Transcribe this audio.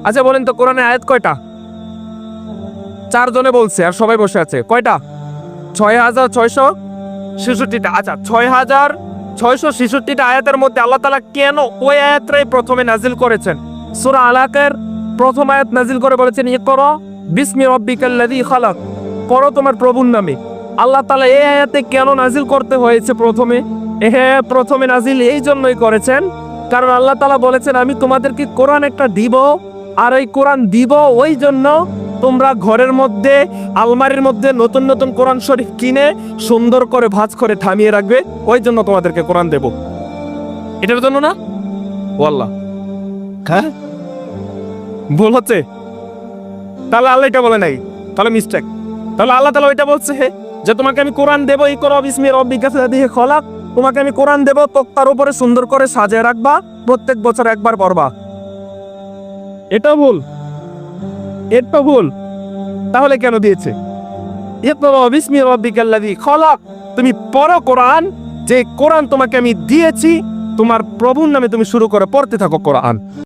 আচ্ছা বলেন তো কোরআনে আয়াত কয়টা? 4 জনে বলছে আর সবাই বসে আছে। কয়টা? 6666টা। আচ্ছা 6666টা আয়াতের মধ্যে আল্লাহ তাআলা কেন ওই আয়াতটাই প্রথমে নাজিল করেছেন? সূরা আলাকের প্রথম আয়াত নাজিল করে বলেছেন ইকরা বিসমি রাব্বিকাল্লাযী খালাক, পড়ো তোমার প্রভুর নামে। আল্লাহ তাআলা এই আয়াতে কেন নাজিল করতে হয়েছে প্রথমে? প্রথমে নাজিল এই জন্যই করেছেন কারণ আল্লাহ তাআলা বলেছেন আমি তোমাদেরকে কোরআন একটা দিব, আর এই কোরআন দিব ওই জন্য তোমরা ঘরের মধ্যে আলমারির মধ্যে নতুন নতুন কোরআন শরীফ কিনে সুন্দর করে ভাঁজ করে থামিয়ে রাখবে, ওই জন্য তোমাদেরকে কোরআন দেব। এটার জন্য না? ওয়াল্লাহ হ্যাঁ ভুল হচ্ছে। তাহলে আল্লাহ এটা বলে নাই, তাহলে মিস্টেক। তাহলে আল্লাহ তাআলা ওইটা বলছে যে তোমাকে আমি কোরআন দেব, ইকরা বিসমি রাব্বিকাল্লাযী খালাক, তোমাকে আমি কোরআন দেব, তক্তার উপরে সুন্দর করে সাজিয়ে রাখবা, প্রত্যেক বছর একবার পড়বা। এটা ভুল, এটা ভুল। তাহলে কেন দিয়েছে ইকরা বিসমি রাব্বিকাল্লাযী খালাক? তুমি পড়ো কোরআন, যে কোরআন তোমাকে আমি দিয়েছি, তোমার প্রভুর নামে তুমি শুরু করে পড়তে থাকো কোরআন।